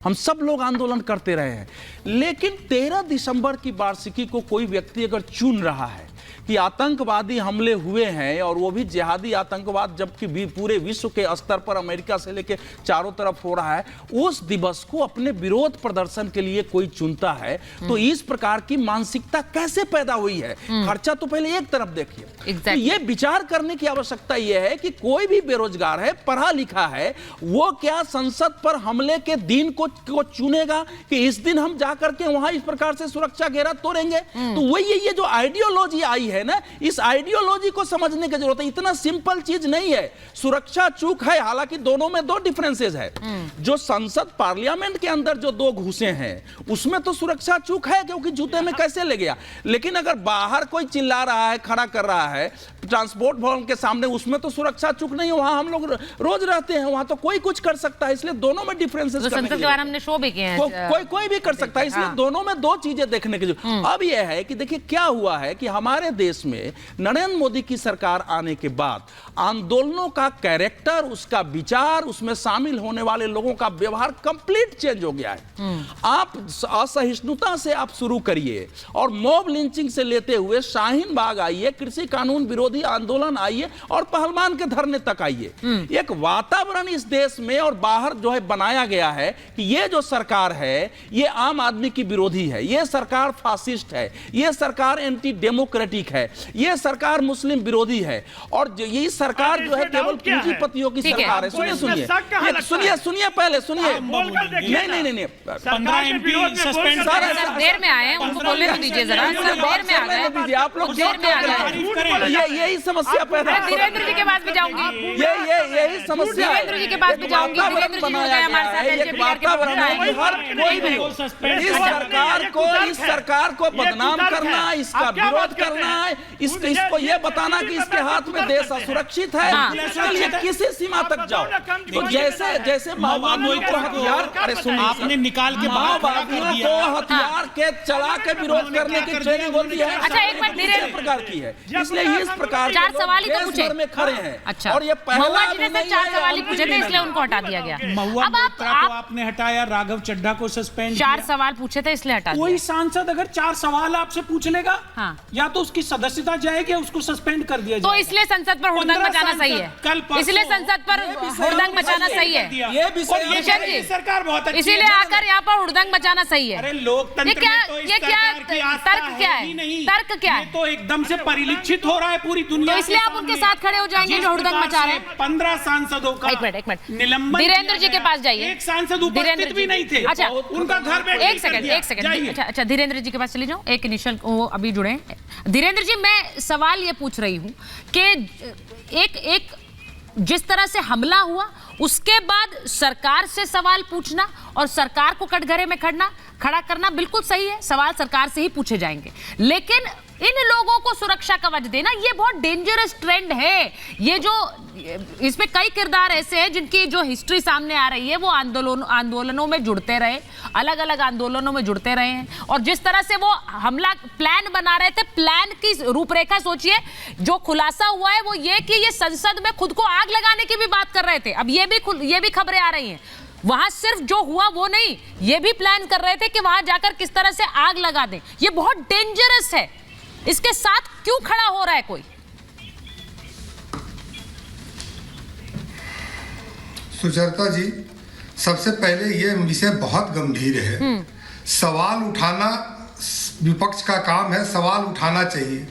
हम सब लोग आंदोलन करते रहे हैं, लेकिन 13 दिसंबर की वार्षिकी को कोई व्यक्ति अगर चुन रहा है कि आतंकवादी हमले हुए हैं और वो भी जिहादी आतंकवाद, जबकि भी पूरे विश्व के स्तर पर अमेरिका से लेकर चारों तरफ हो रहा है, उस दिवस को अपने विरोध प्रदर्शन के लिए कोई चुनता है तो इस प्रकार की मानसिकता कैसे पैदा हुई है? खर्चा तो पहले एक तरफ देखिए। तो ये विचार करने की आवश्यकता यह है कि कोई भी बेरोजगार है, पढ़ा लिखा है, वो क्या संसद पर हमले के दिन को चुनेगा कि इस दिन हम जाकर के वहां इस प्रकार से सुरक्षा घेरा तोड़ेंगे? तो वही ये जो आइडियोलॉजी आई है ना, इस आइडियोलॉजी को समझने की जरूरत है। इतना सिंपल चीज नहीं है। सुरक्षा चूक है, हालांकि दोनों में दो डिफरेंसेस है। जो संसद पार्लियामेंट के अंदर जो दो घुसे हैं उसमें तो सुरक्षा चूक है, क्योंकि जूते में कैसे ले गया। लेकिन अगर बाहर कोई चिल्ला रहा है, खड़ा कर रहा है ट्रांसपोर्ट भवन के सामने, उसमें तो सुरक्षा चूक नहीं है। वहां हम लोग रोज रहते हैं, वहां तो कोई कुछ कर सकता है। इसलिए दोनों में डिफरेंसेस हमने शो भी किए हैं, कोई भी कर सकता है। इसलिए दोनों में दो चीजें देखने की जरूरत। अब यह है कि देखिए क्या हुआ है कि हमारे देश में नरेंद्र मोदी की सरकार आने के बाद आंदोलनों का कैरेक्टर, उसका विचार, उसमें शामिल होने वाले लोगों का व्यवहार कंप्लीट चेंज हो गया है। आप असहिष्णुता से आप शुरू करिए और मॉब लिंचिंग से लेते हुए शाहीन बाग आइए, कृषि कानून विरोधी आंदोलन आइए और पहलवान के धरने तक आइए। एक वातावरण इस देश में और बाहर जो है बनाया गया है कि ये जो सरकार है ये आम आदमी की विरोधी है, ये सरकार फासिस्ट है, ये सरकार एंटी डेमोक्रेटिक है, ये सरकार मुस्लिम विरोधी है और ये सरकार जो है केवल पूंजीपतियों की सरकार है। सुनिए पहले सुनिए। नहीं 15 एमपी सस्पेंड देर में आए, उनको बोलने तो दीजिए जरा। देर में आ गए आप लोग, देर में आ गए। यही समस्या पैदा है। धीरेन्द्र जी के पास भी जाऊंगी, यही समस्या है। धीरेन्द्र जी के पास भी जाऊंगी। धीरेन्द्र जी हो गए हमारे साथ एलजेपीआर के हर कोई भी इस सरकार को बदनाम करना, इसका विरोध करना, इसको ये बताना कि इसके हाथ में देश असुरक्षित है, इसलिए किसी सीमा तक जाओ। तो जैसे माओवादियों को हथियार, अरे सुनिए, आपने निकाल के माओवादियों को हथियार के चला के विरोध करने की ट्रेनिंग होती है। अच्छा एक मिनट, धीरेन्द्र प्रकार की है, इसलिए इस प्रकार 4 सवाल ही तो पूछे में खड़े हैं। अच्छा, और ये महुआ जी ने सिर्फ 4 सवाल ही पूछे थे, इसलिए उनको हटा दिया गया। महुआ को आपने हटाया, राघव चड्ढा को सस्पेंड 4 सवाल पूछे थे इसलिए हटा दिया। कोई सांसद अगर 4 सवाल आपसे पूछ लेगा, या तो उसकी सदस्यता जाएगी या उसको सस्पेंड कर दिया जाएगा। तो इसलिए संसद पर हुड़दंग मचाना सही है, इसलिए संसद पर हुड़दंग मचाना सही है। ये सरकार बहुत अच्छी है, इसीलिए आकर यहाँ पर हुड़दंग मचाना सही है। अरे लोकतंत्र में तो इस सरकार की आस्था तर्क क्या है? तर्क क्या है? तो एकदम से परिलक्षित हो रहा है पूरी दुनिया। तो इसलिए आप उनके साथ खड़े हो जाएंगे जो हुड़दंग मचा रहे हैं। 15 सांसदों का एक मिनट निलंबन। धीरेन्द्र जी के पास जाइए। एक सांसद उपस्थित भी नहीं थे। अच्छा, उनका घर बैठ एक सेकंड। अच्छा धीरेन्द्र जी के पास चली जाओ। एक इनिशियल वो अभी जुड़े हैं। धीरेन्द्र जी, मैं सवाल ये पूछ रही हूँ कि एक जिस तरह से हमला हुआ उसके बाद सरकार से सवाल पूछना और सरकार को कटघरे में खड़ा करना बिल्कुल सही है, सवाल सरकार से ही पूछे जाएंगे। लेकिन इन लोगों को सुरक्षा कवच देना ये बहुत डेंजरस ट्रेंड है। ये जो इसमें कई किरदार ऐसे हैं जिनकी जो हिस्ट्री सामने आ रही है, वो आंदोलनों में जुड़ते रहे, अलग अलग आंदोलनों में जुड़ते रहे हैं। और जिस तरह से वो हमला प्लान बना रहे थे, प्लान की रूपरेखा सोचिए। जो खुलासा हुआ है वो ये कि ये संसद में खुद को आग लगाने की भी बात कर रहे थे। अब ये भी खबरें आ रही हैं, वहां सिर्फ जो हुआ वो नहीं, ये भी प्लान कर रहे थे कि वहां जाकर किस तरह से आग लगा दें। ये बहुत डेंजरस है। इसके साथ क्यों खड़ा हो रहा है कोई? सुचरिता जी, सबसे पहले ये विषय बहुत गंभीर है। सवाल उठाना विपक्ष का काम है, सवाल उठाना चाहिए।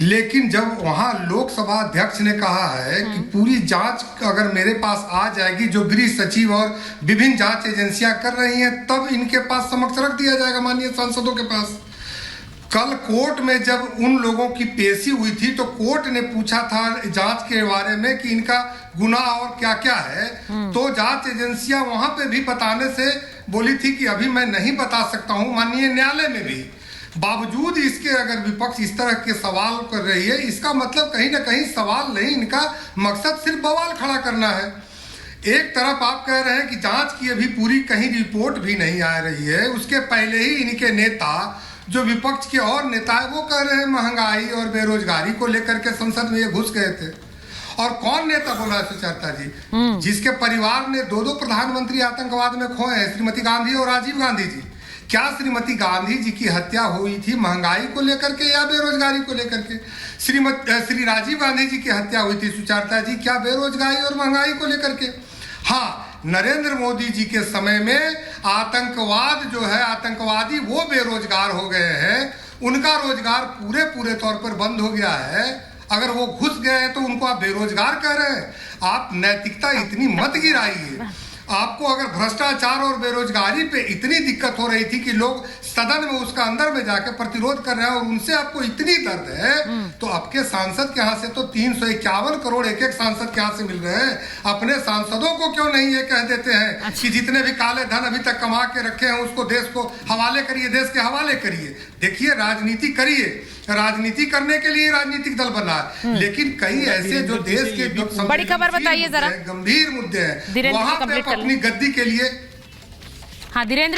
लेकिन जब वहां लोकसभा अध्यक्ष ने कहा है कि पूरी जांच अगर मेरे पास आ जाएगी जो गृह सचिव और विभिन्न जांच एजेंसियां कर रही हैं, तब इनके पास समक्ष रख दिया जाएगा माननीय सांसदों के पास। कल कोर्ट में जब उन लोगों की पेशी हुई थी तो कोर्ट ने पूछा था जांच के बारे में कि इनका गुनाह और क्या क्या है, तो जांच एजेंसियां वहां पे भी बताने से बोली थी कि अभी मैं नहीं बता सकता हूं। माननीय न्यायालय में भी बावजूद इसके अगर विपक्ष इस तरह के सवाल कर रही है, इसका मतलब कहीं ना कहीं सवाल नहीं, इनका मकसद सिर्फ बवाल खड़ा करना है। एक तरफ आप कह रहे हैं कि जांच की अभी पूरी कहीं रिपोर्ट भी नहीं आ रही है, उसके पहले ही इनके नेता जो विपक्ष के और नेता है वो कह रहे हैं महंगाई और बेरोजगारी को लेकर के संसद में ये घुस गए थे। और कौन नेता बोला है सुचरिता जी, जिसके परिवार ने 2 प्रधानमंत्री आतंकवाद में खोए हैं, श्रीमती गांधी और राजीव गांधी जी। क्या श्रीमती गांधी जी की हत्या हुई थी महंगाई को लेकर के या बेरोजगारी को लेकर के? श्री राजीव गांधी जी की हत्या हुई थी सुचरिता जी क्या बेरोजगारी और महंगाई को लेकर के? हाँ, नरेंद्र मोदी जी के समय में आतंकवाद जो है, आतंकवादी वो बेरोजगार हो गए हैं, उनका रोजगार पूरे तौर पर बंद हो गया है। अगर वो घुस गए हैं तो उनको आप बेरोजगार कह रहे हैं। आप नैतिकता इतनी मत गिराइए। आपको अगर भ्रष्टाचार और बेरोजगारी पे इतनी दिक्कत हो रही थी कि लोग सदन में उसका अंदर में जाके प्रतिरोध कर रहे हैं और उनसे आपको इतनी दर्द है, तो आपके सांसद के यहाँ से तो 351 करोड़ एक सांसद के यहाँ से मिल रहे हैं। अपने सांसदों को क्यों नहीं ये कह देते हैं कि जितने भी काले धन अभी तक कमा के रखे हैं उसको देश को हवाले करिए, देश के हवाले करिए। देखिए, राजनीति करिए, राजनीति करने के लिए राजनीतिक दल बना है, लेकिन कई ऐसे जो देश के बड़ी खबर बताइए जरा, गंभीर मुद्दे हैं, वहां पे अपनी गद्दी के लिए। हाँ धीरेन्द्र